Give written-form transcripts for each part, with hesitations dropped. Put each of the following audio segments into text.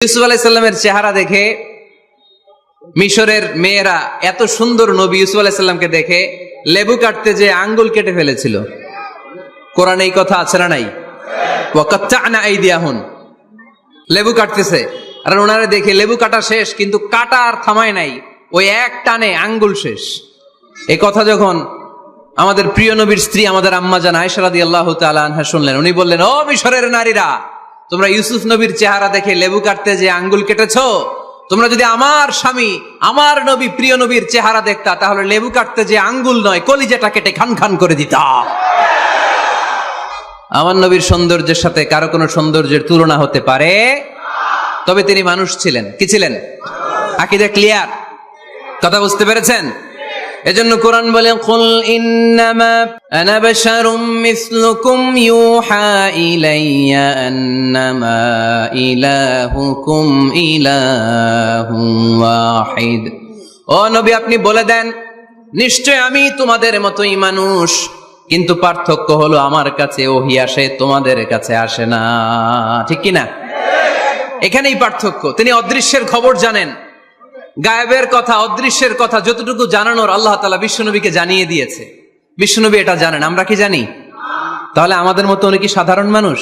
ইউসুফ আলাইহিস সালামের চেহারা দেখে মিশরের মেয়েরা এত সুন্দর নবী ইউসুফ আলাইহিস সালামকে দেখে লেবু কাটতে যে আঙ্গুল কেটে ফেলেছিল। কোরআনে এই কথা আছে না নাই? ওয়াকাত্তা'না আইদিয়াহুন, লেবু কাটতেছে আর ওনারে দেখে লেবু কাটা শেষ, কিন্তু কাটা আর থামায় নাই, ওই এক টানে আঙ্গুল শেষ। এই কথা যখন আমাদের প্রিয় নবীর স্ত্রী আমাদের আম্মা জান আয়েশা রাদিয়াল্লাহু তাআলা আনহা শুনলেন, উনি বললেন, ও মিশরের নারীরা, তোমরা ইউসুফ নবীর চেহারা দেখে লেবু কাটতে যে আঙ্গুল কেটেছো, তোমরা যদি আমার স্বামী আমার নবী প্রিয় নবীর চেহারা দেখতা, তাহলে লেবু কাটতে যে আঙ্গুল নয়, কলিজাটা কেটে খান খান করে দিতা। আমার নবীর সৌন্দর্যের সাথে কারো কোনো সৌন্দর্যের তুলনা হতে পারে? তবে তিনি মানুষ ছিলেন। কি ছিলেন? আকীদা ক্লিয়ার? কথা বুঝতে পেরেছেন? এজন্য কোরআন বলে, কুল ইন্নামা আনা বাশারুম মিসলুকুম ইউহা ইলাইয়া আন্নামা ইলাহুকুম ইলাহুন ওয়াহিদ। ও নবী, আপনি বলে দেন, নিশ্চয় আমি তোমাদের মতোই মানুষ, কিন্তু পার্থক্য হলো আমার কাছে ওহী আসে, তোমাদের কাছে আসে না। ঠিক কি না? এখানেই পার্থক্য। তিনি অদৃশ্যের খবর জানেন, গায়েবের কথা, অদৃশ্যের কথা যতটুকু জানানোর আল্লাহ তাআলা বিশ্বনবীকে জানিয়ে দিয়েছে। বিশ্বনবী এটা জানেন, আমরা কি জানি? তাহলে আমাদের মতো উনি কি সাধারণ মানুষ?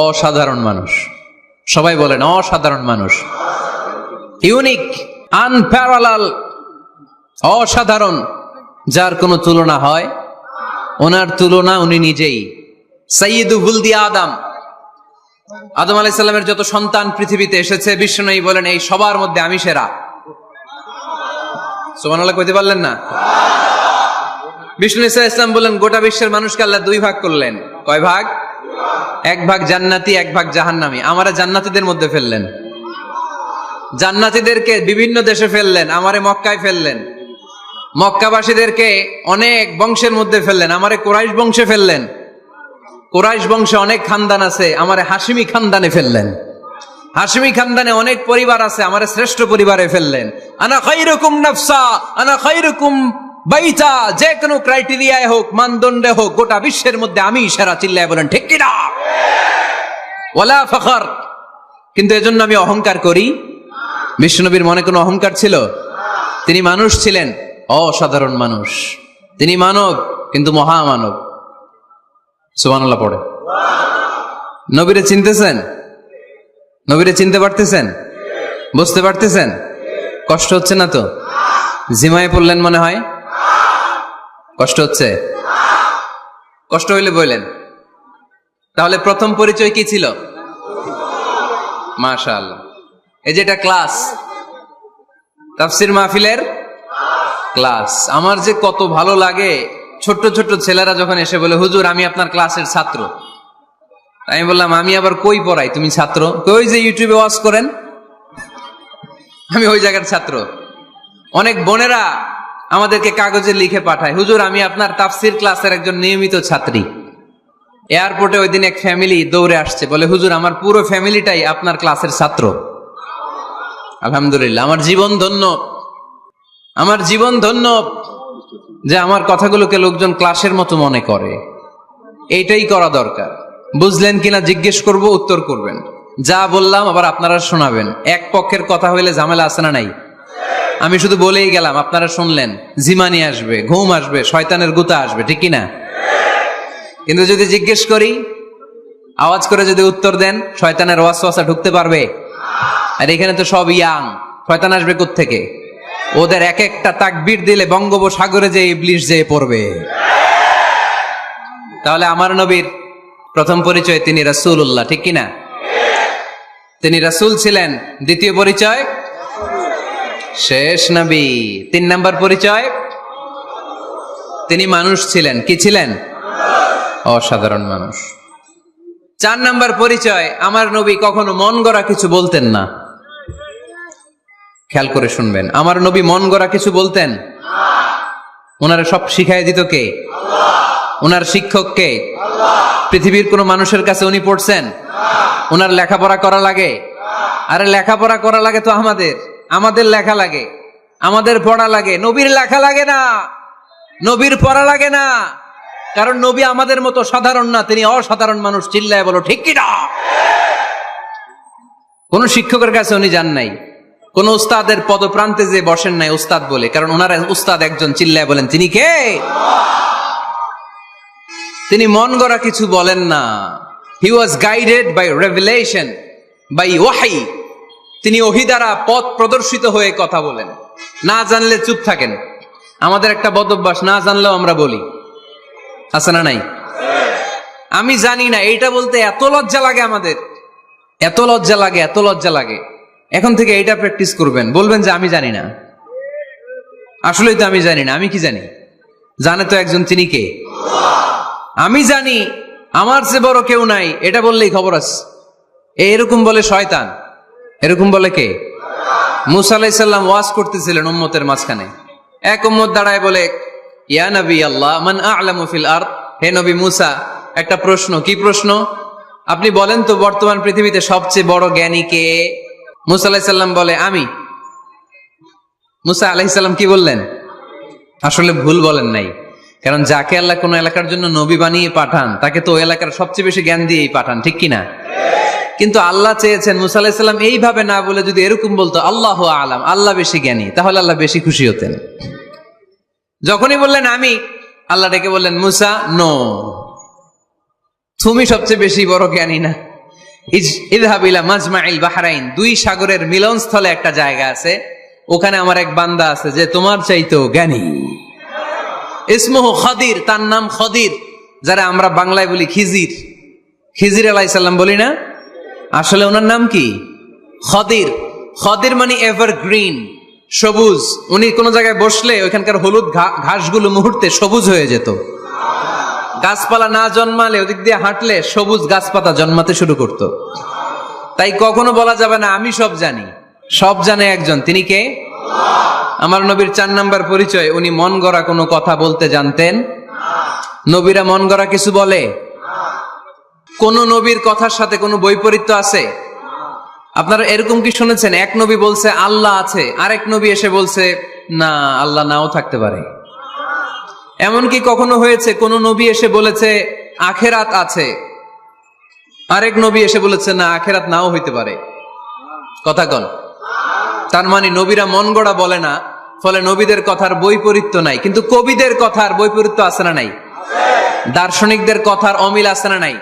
অসাধারণ মানুষ। সবাই বলেন অসাধারণ মানুষ। ইউনিক, আনপ্যারালাল, অসাধারণ, যার কোনো তুলনা হয়? ওনার তুলনা উনি নিজেই। সাইয়্যিদু ওয়ালদি আদম, আদম আলাইহিস সালামের যত সন্তান পৃথিবীতে এসেছে, বিশ্বনবী বলেন, এই সবার মধ্যে আমি সেরা। সুবহানাল্লাহ কইতে পারলেন না? বিষ্ণু ঈসা ইসলাম বলেন, গোটা বিশ্বের মানুষকে আল্লাহ দুই ভাগ করলেন। কয় ভাগ? এক ভাগ জান্নাতি, এক ভাগ জাহান্নামী। আমারে জান্নাতীদের মধ্যে ফেললেন। জান্নাতীদেরকে বিভিন্ন দেশে ফেললেন, আমারে মক্কায় ফেললেন। মক্কাবাসীদেরকে অনেক বংশের মধ্যে ফেললেন, আমারে কুরাইশ বংশে ফেললেন। কুরাইশ বংশে অনেক খানদান আছে, আমারে হাশিমি খানদানে ফেললেন। হাশিমি খানদানে অনেক পরিবার আছে, আমারে শ্রেষ্ঠ পরিবারে ফেললেন। আনা খায়রুকুম নাফসা, আনা খায়রুকুম বাইতা, যে কোনো ক্রাইটেরিয়ায় হোক, মানদণ্ডে হোক, গোটা বিশ্বের মধ্যে আমি সেরা। চিল্লায় বলেন ঠিক কি না? ওয়ালা ফখর। কিন্তু এজন্য আমি অহংকার করি? বিশ্বনবীর মনে কোনো অহংকার ছিল? তিনি মানুষ ছিলেন, অসাধারণ মানুষ। তিনি মানব, কিন্তু মহামানব। সুবহানাল্লাহ পড়ে। নবীরে চিনতেছেন? নবীরে চিনতে পারতেছেন? বুঝতে পারতেছেন? কষ্ট হচ্ছে না তো? জিমায় পড়লেন মনে হয়? কষ্ট হচ্ছে? কষ্ট হইলে বললেন। তাহলে প্রথম পরিচয় কি ছিল? মাশাআল্লাহ। এই যেটা ক্লাস, তাফসীর মাহফিলের ক্লাস, আমার যে কত ভালো লাগে ছোট্ট ছোট্ট ছেলেরা যখন এসে বলে, হুজুর আমি আপনার ক্লাসের ছাত্র। আমি বললাম, আমি আবার কই পড়াই, তুমি ছাত্র? ওই যে ইউটিউবে ওয়াজ করেন, আমি ওই জায়গার ছাত্র। অনেক বোনেরা আমাদেরকে কাগজে লিখে পাঠায়, হুজুর আমি আপনার তাফসীর ক্লাসের একজন নিয়মিত ছাত্রী। এয়ারপোর্টে ওই দিন এক ফ্যামিলি দৌড়ে আসছে, বলে, হুজুর আমার পুরো ফ্যামিলিটাই আপনার ক্লাসের ছাত্র। আলহামদুলিল্লাহ, আমার জীবন ধন্য, আমার জীবন ধন্য যে আমার কথাগুলোকে লোকজন ক্লাসের মতো মনে করে। এইটাই করা দরকার। বুঝলেন কিনা জিজ্ঞেস করব, উত্তর করবেন। যা বললাম আবার আপনারা শোনাবেন। এক পক্ষের কথা হইলে ঝামেলা আছে না নাই? আমি শুধু বলেই গেলাম, আপনারা শুনলেন, জিমানি আসবে, ঘুম আসবে, শয়তানের গুতা আসবে, ঠিক কিনা? কিন্তু যদি জিজ্ঞেস করি, আওয়াজ করে যদি উত্তর দেন, শয়তানের ওয়াসওয়াসা ঢুকতে পারবে? আর এখানে তো সব ইয়াং, শয়তান আসবে কোত্থেকে? ওদের এক একটা তাকবীর দিলে বঙ্গোপসাগরে যে ইবলিশ যেয়ে পড়বে। তাহলে আমার নবীর প্রথম পরিচয় তিনি রাসূলুল্লাহ, ঠিক কিনা? তিনি রাসূল ছিলেন। দ্বিতীয় পরিচয় শেষ নবী। 3 নাম্বার পরিচয় তিনি মানুষ ছিলেন। কি ছিলেন? অসাধারণ মানুষ। 4 নাম্বার পরিচয়, আমার নবী কখনো মন গড়া কিছু বলতেন না। খেয়াল করে শুনবেন, আমার নবী মন গড়া কিছু বলতেন? ওনারা সব শিখাই দিত কে? ওনার শিক্ষক কে? পৃথিবীর কোন মানুষের কাছে উনি পড়ছেন? ওনার লেখাপড়া করা লাগে? আরে লেখাপড়া করা লাগে তো আমাদের, আমাদের লেখা লাগে, আমাদের পড়া লাগে। নবীর লেখা লাগে না, নবীর পড়া লাগে না, কারণ নবী আমাদের মতো সাধারণ না, তিনি অসাধারণ মানুষ। চিল্লায় বলো ঠিক কি না? কোন শিক্ষকের কাছে উনি যান নাই, কোন উস্তাদের পদপ্রান্তে যে বসেন নাই উস্তাদ বলে, কারণ ওনার উস্তাদ একজন, চিল্লায় বলেন তিনি কে? তিনি মন গড়া কিছু বলেন না। He was guided by revelation, by ওয়াহি। তিনি ওহী দ্বারা পথ প্রদর্শিত হয়ে কথা বলেন। না জানলে চুপ থাকেন। আমাদের একটা বদ অভ্যাস, না জানলেও আমরা বলি, আছে না নাই? আমি জানি না, এইটা বলতে এত লজ্জা লাগে আমাদের, এত লজ্জা লাগে, এত লজ্জা লাগে। এখন থেকে এইটা প্র্যাকটিস করবেন, বলবেন যে আমি জানি না, আসলেই তো আমি জানি না। আমি কি জানি? জানে তো একজন, তিনি কে? আমি জানি, আমার চেয়ে বড় কেউ নাই, এটা বললেই খবর আছে। এরকম বলে শয়তান। এরকম বলে কে? মুসা আলাইহিস সালাম ওয়াজ করতেছিলেন উম্মতের মাঝখানে। এক উম্মত দাঁড়ায় বলে, ইয়া নবী আল্লাহ মান আ'লামু ফিল আরদ। হে নবী মুসা, একটা প্রশ্ন। কি প্রশ্ন? আপনি বলেন তো বর্তমান পৃথিবীতে সবচেয়ে বড় জ্ঞানী কে? মুসা আলাইহিস সালাম বলে আমি। মুসা আলাইহিস সালাম কি বললেন? আসলে ভুল বলেন নাই, কারণ যাকে আল্লাহ কোন এলাকার জন্য নবী বানিয়ে পাঠান, তাকে তো ওই এলাকার সবচেয়ে বেশি জ্ঞান দিয়েই পাঠান, ঠিক কিনা? কিন্তু আল্লাহ চেয়েছেন মুসা আলাইহিস সালাম এইভাবে না বলে যদি এরকম বলতো আল্লাহু আ'লাম, আল্লাহ বেশি জ্ঞানী, তাহলে আল্লাহ বেশি খুশি হতেন। যখনই বললেন আমি, আল্লাহ ডেকে বললেন মুসা নো, তুমি সবচেয়ে বেশি বড় জ্ঞানী না। ইযহাব ইলা মাজমাইল বাহরাইন, দুই সাগরের মিলনস্থলে একটা জায়গা আছে, ওখানে আমার এক বান্দা আছে যে তোমার চাইতেও জ্ঞানী। ইসমুহু খদির, তার নাম খদির, যারা আমরা বাংলায় বলি খিজির। খিজির আলাইহিস সালাম বলি না, আসলে ওনার নাম কি? খদির। খদির মানে এভারগ্রিন, সবুজ। উনি কোন জায়গায় বসলে ওইখানকার হলুদ ঘাসগুলো মুহূর্তে সবুজ হয়ে যেত। গাছপালা না জন্মালে ওদিক দিয়ে হাঁটলে সবুজ গাছপাতা জন্মাতে শুরু করত। তাই কখনো বলা যাবে না আমি সব জানি। সব জানে একজন, তিনি কে? আমার নবীর 4 নাম্বার পরিচয়, উনি মন গড়া কোনো কথা বলতে জানতেন। নবীরা মন গড়া কিছু বলে? কোন নবীর কথার সাথে কোনো বৈপরীত্য আছে? আপনারা এরকম কি শুনেছেন, এক নবী বলছে আল্লাহ আছে, আরেক নবী এসে বলছে না, আল্লাহ নাও থাকতে পারে? এমনকি কখনো হয়েছে কোন নবী এসে বলেছে আখেরাত আছে, আরেক নবী এসে বলেছে না, আখেরাত নাও হইতে পারে? কথা কন। তার মানে নবীরা মন গড়া বলে না, ফলে নবীদের কথার বৈপরীত্য নাই। কিন্তু কবিদের কথার বৈপরীত্য আছে না নাই? দার্শনিকদের কথার অমিল আছে না নাই?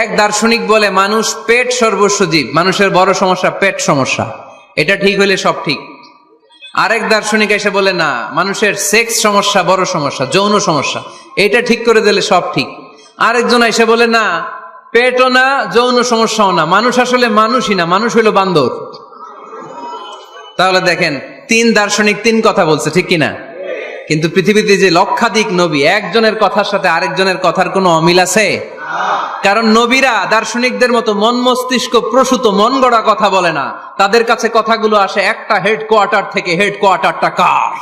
এক দার্শনিক বলে মানুষ পেট সর্বস্ব জীব, মানুষের বড় সমস্যা পেট সমস্যা, এটা ঠিক হইলে সব ঠিক। আরেক দার্শনিক এসে বলে না, মানুষের সেক্স সমস্যা বড় সমস্যা, যৌন সমস্যা, এটা ঠিক করে দিলে সব ঠিক। আরেকজন এসে বলে না, পেটও না যৌন সমস্যাও না, মানুষ আসলে মানুষই না, মানুষ হইল বান্দর। তাহলে দেখেন 3 দার্শনিক 3 কথা বলছে, ঠিক কিনা? কিন্তু পৃথিবীতে যে লক্ষাধিক নবী, একজনের কথার সাথে আরেকজনের কথার কোনো অমিল আছে? কারণ নবীরা দার্শনিকদের মতো মন মস্তিষ্ক প্রসূত মন গড়া কথা বলে না, তাদের কাছে কথাগুলো আসে একটা হেডকোয়ার্টার থেকে। হেডকোয়ার্টারটা কার?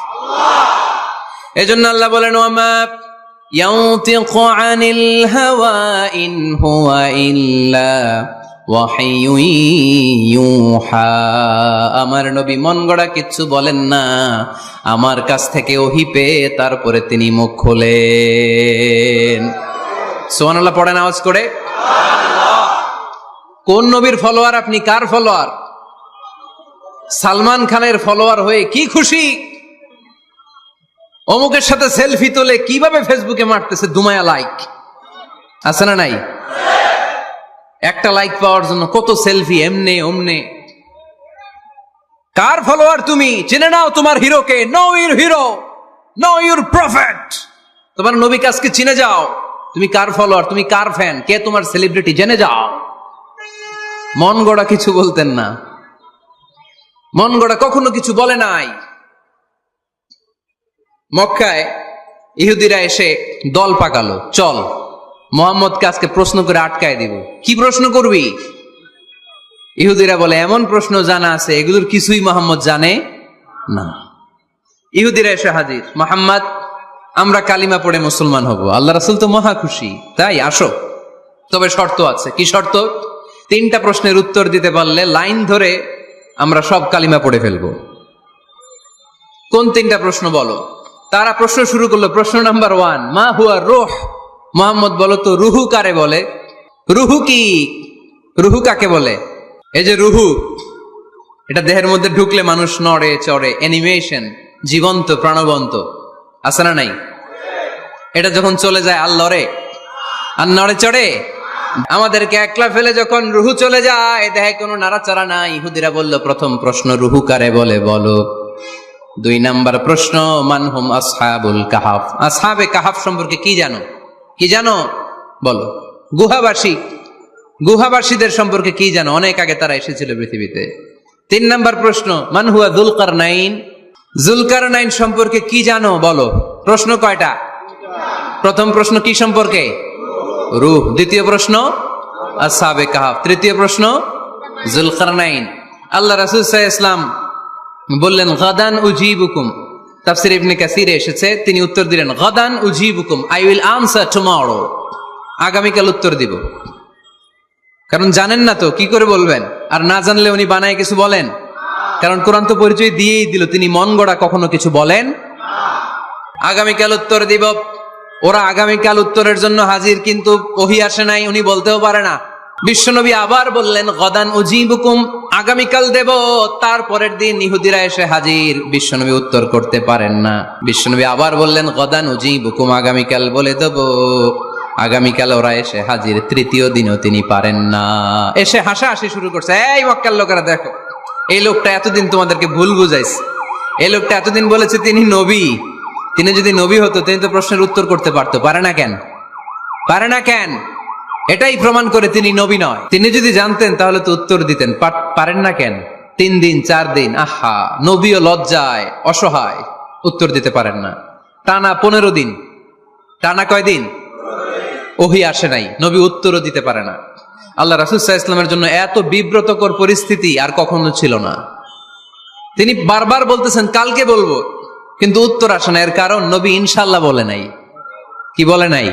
এজন্য আল্লাহ বলেন ওয়ামা ইয়ানতিকু আনিল হাওয়া ইন হুয়া ইল্লা ওয়াহিয়ুন ইউহা। আমার নবী মন গড়া কিচ্ছু বলেন না, আমার কাছ থেকে ওহী পেয়ে তারপরে তিনি মুখ খোলেন। সুবহানাল্লাহ পড়েন আওয়াজ করে। কোন নবীর ফলোয়ার আপনি? কার ফলোয়ার? সালমান খানের ফলোয়ার হয়ে কি খুশি, অমুকের সাথে সেলফি তোলে কিভাবে ফেসবুকে মারতেছে দুমায়া লাইক, আছে না নাই? একটা লাইক পাওয়ার জন্য কত সেলফি, এমনে ওমনে। কার ফলোয়ার তুমি? জেনে নাও তোমার হিরোকে। Know your hero, know your prophet. তোমার নবী কাজকে চিনে যাও। তুমি কার ফলোয়ার, তুমি কার ফ্যান, কে তোমার সেলিব্রিটি, জেনে যাও। মন গড়া কিছু বলতেন না, মন গড়া কখনো কিছু বলে নাই। মক্কায় ইহুদিরা এসে দল পাকালো, চল মুহাম্মদকে আজকে প্রশ্ন করে আটকায় দিব। কি প্রশ্ন করবি? ইহুদিরা বলে এমন প্রশ্ন জানা আছে এগুলোর কিছুই মুহাম্মদ জানে না। ইহুদিরা এসে হাজির, মুহাম্মদ আমরা কালিমা পড়ে মুসলমান হব। আল্লাহ রাসূল তো মহা খুশি, তাই আসো, তবে শর্ত আছে। কি শর্ত? 3টা প্রশ্নের উত্তর দিতে পারলে লাইন ধরে আমরা সব কালিমা পড়ে ফেলবো। কোন 3টা প্রশ্ন বলো? তারা প্রশ্ন শুরু করলো। প্রশ্ন নাম্বার 1, মা হুয়া রূহ। মুহাম্মদ বলো তো রুহু কারে বলে? রুহু কি? রুহু কাকে বলে? এই যে রুহু, এটা দেহের মধ্যে ঢুকলে মানুষ নড়ে চড়ে, অ্যানিমেশন, জীবন্ত প্রাণবন্ত, আছে না নাই? এটা যখন চলে যায় আর লড়ে আর নড়ে চড়ে। আমাদেরকে একলা ফেলে যখন রুহু চলে যায়, দেহে কোনো নাড়াচাড়া নাই। ইহুদিরা বলল, প্রথম প্রশ্ন রুহু কারে বলে বলো। 2 নাম্বার প্রশ্ন, মানহুম আসহাবুল কাহাফ, আসহাবে কাহাফ সম্পর্কে কি জানো? কি জানো বলো। গুহাবাসীদের সম্পর্কে কি জানো? অনেক আগে তারা এসেছিল পৃথিবীতে। 3 নাম্বার প্রশ্ন, মান হুয়া যুলকারনাইন, যুলকারনাইন সম্পর্কে কি জানো বলো। প্রশ্ন কয়টা? প্রথম প্রশ্ন কি সম্পর্কে? রূহ। দ্বিতীয় প্রশ্ন আসহাবে কাহাফ। তৃতীয় প্রশ্ন যুলকারনাইন। আল্লাহ রাসূল সাল্লাল্লাহু আলাইহি ওয়াসাল্লাম বললেন, গাদান উজিবুকুম। তাফসীর ইবনে কাসিরে এসেছে, তিনি উত্তর দিলেন, গাদান উজিবুকুম, আই উইল আনসার টুমরো, আগামীকাল উত্তর দিব। কারণ জানেন না তো কি করে বলবেন, আর না জানলে উনি বানায় কিছু বলেন? কারণ কোরআন তো পরিচয় দিয়েই দিল, তিনি মন গড়া কখনো কিছু বলেন। আগামীকাল উত্তর দিব। ওরা আগামীকাল উত্তরের জন্য হাজির, কিন্তু ওহী আসে নাই, উনি বলতেও পারে না। বিশ্বনবী আবার বললেন, গাদান উজিবুকুম, আগামীকাল দেব। তারপরের দিন ইহুদিরা এসে হাজির, বিশ্বনবী উত্তর করতে পারেন না। বিশ্বনবী আবার বললেন, গাদান উজিবুকুম, আগামীকাল বলে দেব। আগামীকাল ওরা এসে হাজির, তৃতীয় দিনও তিনি পারেন না। এসে হাসাহাসি শুরু করছে, এই মক্কার লোকেরা দেখো, এই লোকটা এতদিন তোমাদেরকে ভুল বুঝাইছে। এই লোকটা এতদিন বলেছে তিনি নবী। তিনি যদি নবী হতো, তিনি তো প্রশ্নের উত্তর করতে পারতো। পারে না কেন? পারে না কেন? এটাই প্রমাণ করে তিনি নবী নয়। তিনি যদি জানতেন তাহলে তো উত্তর দিতেন। পারেন না কেন? 3 দিন 4 দিন, আহা, নবীও লজ্জায় অসহায়, উত্তর দিতে পারেন না। টানা 15 দিন, টানা কয়দিন ওহী আসে নাই, নবী উত্তরও দিতে পারে না। আল্লাহ রাসূল সাল্লাল্লাহু আলাইহি ওয়াসাল্লামের জন্য এত বিব্রতকর পরিস্থিতি আর কখনো ছিল না। তিনি বারবার বলতেছেন কালকে বলবো, কিন্তু উত্তর আসে না। এর কারণ নবী ইনশাআল্লাহ বলে নাই। কি বলে নাই?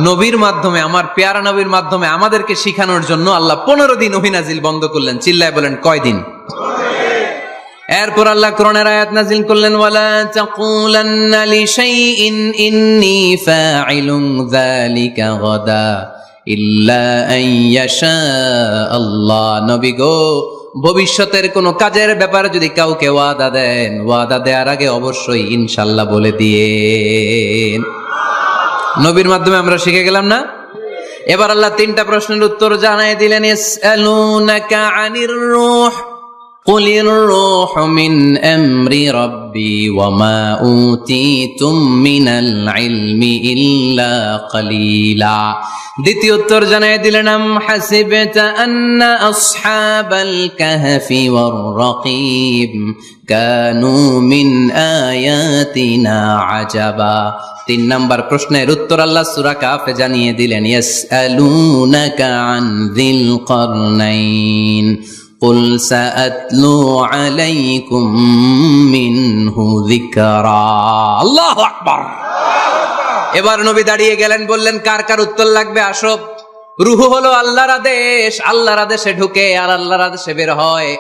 নবীর মাধ্যমে, আমার পেয়ারা নবীর মাধ্যমে আমাদেরকে শিখানোর জন্য আল্লাহ 15 দিন ওহী নাজিল বন্ধ করলেন। চিল্লায় বলেন কয়দিন? এরপর আল্লাহ কোরআনের আয়াত নাজিল করলেন, ওয়ালা তাকুলান্না লিশাইইন ইন্নী ফাইলুন যালিকা গাদা ইল্লা আন ইয়াশা আল্লাহ। নবী গো, ভবিষ্যতের কোন কাজের ব্যাপারে যদি কাউকে ওয়াদা দেন, ওয়াদা দেওয়ার আগে অবশ্যই ইনশাআল্লাহ বলে দিয়েন। নবীর মাধ্যমে আমরা শিখে গেলাম না? এবার আল্লাহ 3টা প্রশ্নের উত্তর জানাই দিলেন। ইয়াসআলুনাকা আনির রূহ কুলির রূহ মিন আমরি রাব্বি ওয়া মা উতিতুম মিনাল ইলমি ইল্লা কালিলা। দ্বিতীয় উত্তর জানাই দিলেন, আম হাসিবতা আন্না আসহাবাল কাহফি ওয়ার রাকিব কানু মিন আয়াতিনা আজাবা। 3 নাম্বার প্রশ্নের উত্তর আল্লাহ সূরা কাফে জানিয়ে দিলেন, ইয়াসআলুনাকা আন যিল কারনাইন কুল সাআতলু আলাইকুম মিনহু যিকরা। আল্লাহু আকবার। এবার নবী দাঁড়িয়ে গেলেন, বললেন কার কার উত্তর লাগবে আসো। রূহ হলো আল্লাহর আদেশ, আল্লাহর আদেশে ঢুকে আর আল্লাহর আদেশে বের হয়।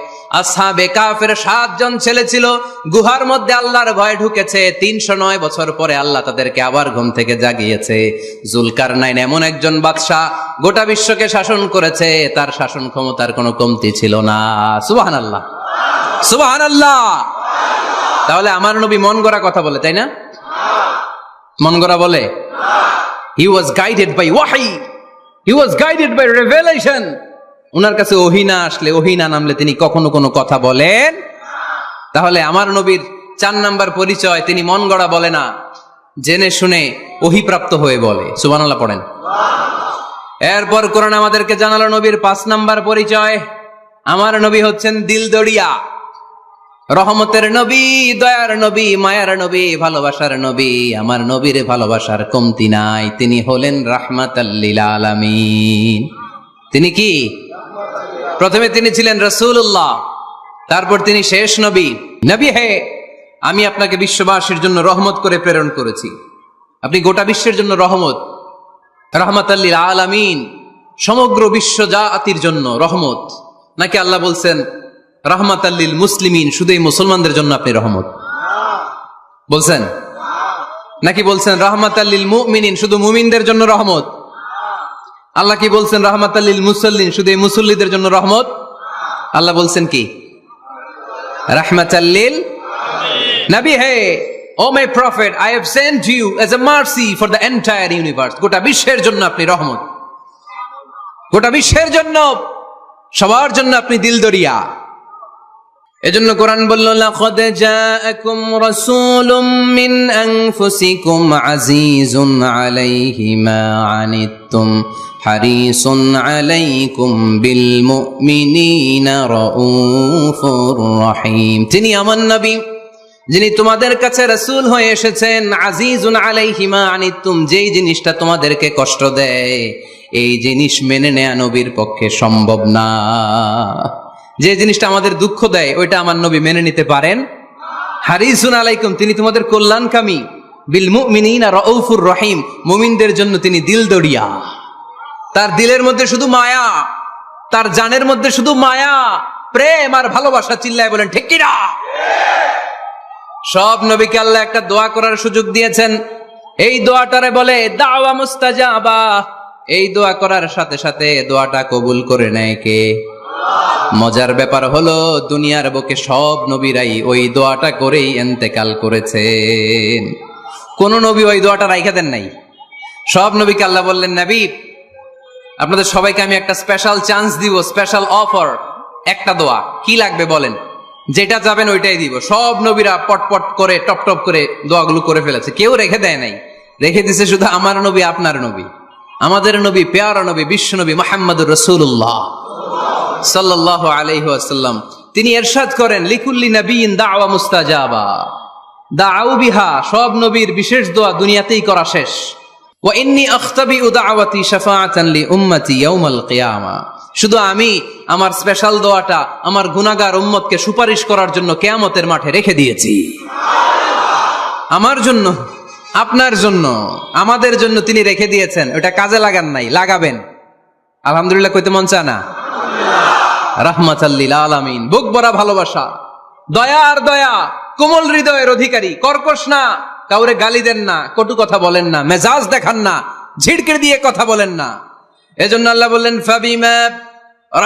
আসহাবে কাফের 7 জন ছেলে ছিল, গুহার মধ্যে আল্লাহর ভয়ে ঢুকেছে। 309 বছর পরে আল্লাহ তাদেরকে আবার ঘুম থেকে জাগিয়েছে। যুলকারনাইন এমন একজন বাদশা, গোটা বিশ্বকে শাসন করেছে, তার শাসন ক্ষমতার কোনো কমতি ছিল না। সুবহানাল্লাহ, সুবহানাল্লাহ। তাহলে আমার নবী মন গড়া কথা বলে, তাই না? মন গড়া বলে? He was guided by wahi, he was guided by revelation. উনার কাছে ওহী না আসলে, ওহী না নামলে তিনি কখনো কোনো কথা বলেন। তাহলে আমার নবীর 4 নাম্বার পরিচয়, তিনি মন গড়া বলে না, জেনে শুনে ওহী প্রাপ্ত হয়ে বলে। সুবহানাল্লাহ পড়েন। এরপর কোরআন আমাদেরকে জানালো নবীর 5 নাম্বার পরিচয়, আমার নবী হচ্ছেন দিলদরিয়া, রহমতের নবী, দয়ার নবী, মায়ার নবী, ভালোবাসার নবী। আমার নবীর ভালোবাসার কমতি নাই। তিনি হলেন রাহমাতাল লিল আলামিন। তিনি কি? প্রথমে তিনি ছিলেন রাসূলুল্লাহ, তারপর তিনি শেষ নবী। নবী হে, আমি আপনাকে বিশ্ববাসীর জন্য রহমত করে প্রেরণ করেছি। আপনি গোটা বিশ্বের জন্য রহমত, রাহমাতাল লিল আলামিন, সমগ্র বিশ্ব জাতির জন্য রহমত। নাকি আল্লাহ বলছেন রাহমাতাল লিল মুসলিমিন, শুধু এই মুসলমানদের জন্য আপনি রহমত বলছেন? নাকি বলছেন রাহমাতাল লিল মুমিনিন, শুধু মুমিনদের জন্য রহমত? আল্লাহ কি বলছেন রাহমাতাল লিল মুসাল্লিন, শুধু এই মুসল্লিদের জন্য রহমত? আল্লাহ বলছেন কি? রাহমাতাল লিল নবী, হে O my prophet, I have sent you as a mercy for the entire universe. গোটা বিশ্বের জন্য আপনি রহমত, গোটা বিশ্বের জন্য, সবার জন্য আপনি দিলদরিয়া। এজন্য কোরআন বলল, লাকাদ জাআকুম রাসূলুম মিন আনফুসিকুম আজিজুন আলাইহি মা আনিতুম হারিসুন আলাইকুম বিল মুমিনিনা রাউফুর রহিম। তিনি আমার নবী, যিনি তোমাদের কাছে রাসূল হয়ে এসেছেন। আজিজুন আলাইহি মা আনিতুম, যেই জিনিসটা তোমাদেরকে কষ্ট দেয় এই জিনিস মেনে নেয়া নবীর পক্ষে সম্ভব না। যে জিনিসটা আমাদের দুঃখ দেয় ওইটা আমার নবী মেনে নিতে পারেন। হারিসুন আলাইকুম, তিনি তোমাদের কল্যাণকামী। বিল মুমিনিনা রাউফুর রহিম, মুমিনদের জন্য তিনি দিলদরিয়া। তার দিলের মধ্যে শুধু মায়া, তার জানের মধ্যে শুধু মায়া, প্রেম আর ভালোবাসা। চিল্লায় বলেন ঠিক কিনা? সব নবীকে আল্লাহ একটা দোয়া করার সুযোগ দিয়েছেন। এই দোয়াটারে বলে দাওয়া মুস্তাজাবা। এই দোয়া করার সাথে সাথে দোয়াটা কবুল করে নেয় কে? মজার ব্যাপার হলো দুনিয়ার বুকে সব নবীরাই ওই দোয়াটা করেই ইন্তেকাল করেছেন। কোন নবী ওই দোয়াটা রাইখা দেন নাই। সব নবীকে আল্লাহ বললেন, নবী আপনাদের সবাইকে আমি একটা স্পেশাল চান্স দিব, স্পেশাল অফার। একটা দোয়া, কি লাগবে বলেন, যেটা যাবেন ওইটাই দিব। সব নবীরা পটপট করে টপ টপ করে দোয়াগুলো করে ফেলেছে, কেউ রেখে দেয় নাই। রেখে দিছে শুধু আমার নবী, আপনার নবী, আমাদের নবী, পেয়ারা নবী, বিশ্ব নবী মুহাম্মদুর রাসূলুল্লাহ সাল্লাল্লাহু আলাইহি ওয়াসাল্লাম। তিনি ইরশাদ করেন, লিকুল্লি নবিয়্যিন দাওয়া মুস্তাজাবা দাউ বিহা। সব নবীর বিশেষ দোয়া দুনিয়াতেই করা শেষ। ওয়া ইন্নী আখতাবিউ দাওয়াতি শাফাআতান লি উম্মতি ইয়াউমাল কিয়ামা। শুধু আমি আমার স্পেশাল দোয়াটা আমার গুনাহগার উম্মতকে সুপারিশ করার জন্য কিয়ামতের মাঠে রেখে দিয়েছি। আমার জন্য, আপনার জন্য, আমাদের জন্য তিনি রেখে দিয়েছেন। ওটা কাজে লাগান নাই, লাগাবেন। আলহামদুলিল্লাহ কইতে মন চায় না? রাহমাতাল লিল আলামিন, বুক ভরা ভালোবাসা, দয়া আর দয়া, কোমল হৃদয়ের অধিকারী, কর্কশ না, কাউরে গালি দেন না, কটু কথা বলেন না, মেজাজ দেখান না, ঝিড়কে দিয়ে কথা বলেন না। এজন্য আল্লাহ বললেন, ফাবিমা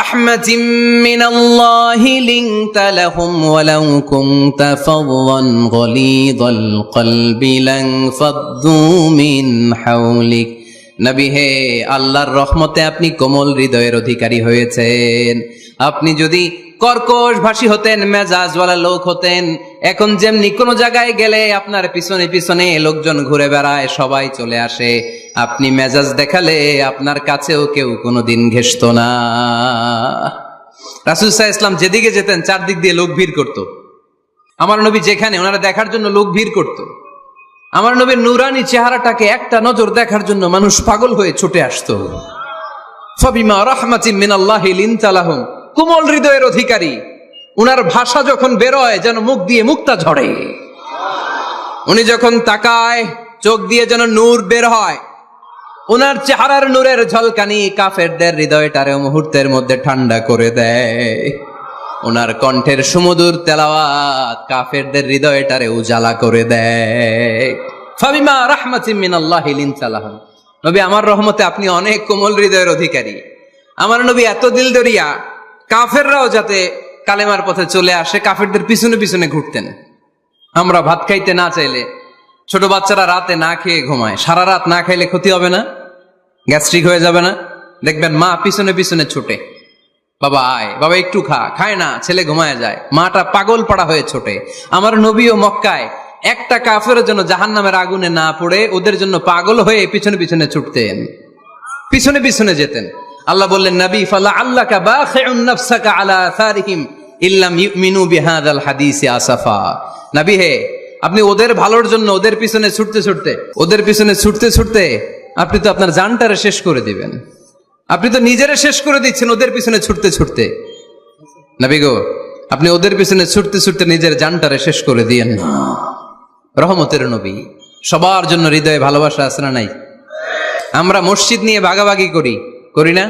রাহমাতিম মিনাল্লাহি লিনতা লাহুম ওয়ালাউ কুনতা ফাদদান গলিযাল কলবি লান ফাদ্দু মিন হাওলিক। নবী হে, আল্লাহর রহমতে আপনি কোমল হৃদয়ের অধিকারী হয়েছেন। আপনি যদি কর্কশ ভাষী হতেন, মেজাজওয়ালা লোক হতেন, এখন যেমনি কোন জায়গায় গেলে আপনার পিছনে পিছনে লোকজন ঘুরে বেড়ায়, সবাই চলে আসে, আপনি মেজাজ দেখালে আপনার কাছেও কেউ কোনোদিন ঘেষত না। রাসূল সাল্লাল্লাহু আলাইহি ওয়াসাল্লাম যেদিকে যেতেন চারদিক দিয়ে লোক ভিড় করত। আমার নবী যেখানে, ওনারা দেখার জন্য লোক ভিড় করত। আমার নবীর নূরানি চেহারাটাকে একটা নজর দেখার জন্য মানুষ পাগল হয়ে ছুটে আসতো। ফাবিমা রাহমাতিম মিনাল্লাহি লিনতা লাহুম, কোমল হৃদয়ের অধিকারী। উনার ভাষা যখন বেরোয় যেন মুখ দিয়ে মুক্তা ঝরে। উনি যখন তাকায় চোখ দিয়ে যেন নূর বের হয়। উনার চেহারার নূরের ঝলকানি কাফেরদের হৃদয়টারে মুহূর্তের মধ্যে ঠান্ডা করে দেয়। ওনার কণ্ঠের সুমধুর তেলাওয়াত কাফেরদের হৃদয়টারে উজালা করে দেয়। ফাবিমা রাহমাতিম মিনাল্লাহি লিনতা লাহুম, নবী আমার রহমতে আপনি অনেক কোমল হৃদয়ের অধিকারী। আমার নবী এত দিলদরিয়া, কাফেররাও যাতে কালেমার পথে চলে আসে কাফেরদের পিছনে পিছনে ঘুরতেন। আমরা ভাত খাইতে না চাইলে, ছোট বাচ্চারা রাতে না খেয়ে ঘুমায়, সারা রাত না খাইলে ক্ষতি হবে না? গ্যাস্ট্রিক হয়ে যাবে না? দেখবেন মা পিছনে পিছনে ছুটে, বাবা আয়, বাবা একটু খা, খায় না, ছেলে ঘুমায় যায়, মাটা পাগল পাড়া হয়ে ছোটে। আমার নবীও মক্কায় একটা কাফেরের জন্য জাহান্নামের আগুনে না পড়ে ওদের জন্য পাগল হয়ে পিছনে পিছনে ছুটতেন, পিছনে পিছনে যেতেন। আল্লাহ বললেন, নবী ফালা আল্লাকা বাখিউন নাফসাকা আলা আসারিহিম ইল্লাম ইউমিনু বিহাদাল হাদিসি আসাফা। নবী হে, আপনি ওদের ভালোর জন্য ওদের পিছনে ছুটতে ছুটতে, ওদের পিছনে ছুটতে ছুটতে আপনি তো আপনার জানটারে শেষ করে দিবেন। আপনি তো নিজেরা শেষ করে দিচ্ছেন ওদের পিছনে ছুটতে ছুটতে। নবী গো, আপনি ওদের পিছনে ছুটতে ছুটতে নিজের জানটারে শেষ করে দিয়েন না। রহমতের নবী, সবার জন্য হৃদয়ে ভালোবাসা আছে না নাই? আমরা মসজিদ নিয়ে ভাগাভাগি করি, করি না?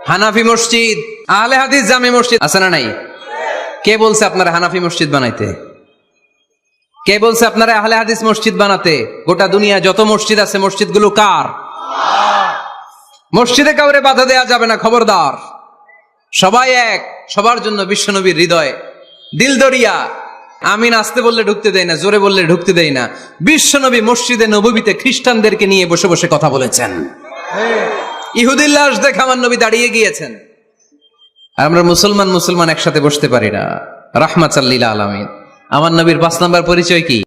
হানাফি মসজিদ, আহলে হাদিস জামে মসজিদ আছে না নাই? কে বলছে আপনারা হানাফি মসজিদ বানাইতে? কে বলছে আপনারা আহলে হাদিস মসজিদ বানাতে? গোটা দুনিয়া যত মসজিদ আছে মসজিদগুলো কার? মসজিদে কাউরে বাধা দেয়া যাবে না, খবরদার। সবাই এক, সবার জন্য বিশ্বনবীর হৃদয় দিলদরিয়া। আমিন আসতে বললে ঢুকতে দেয় না, জোরে বললে ঢুকতে দেয় না। বিশ্বনবী মসজিদে নববীতে খ্রিস্টানদেরকে নিয়ে বসে বসে কথা বলেছেন। ইহুদির লাশ দেখে আমার নবী দাঁড়িয়ে গিয়েছেন। আর আমরা মুসলমান একসাথে বসতে পারি না। রাহমাতাল লিল আলামিন। আমার নবীর 5 নাম্বার পরিচয় কি?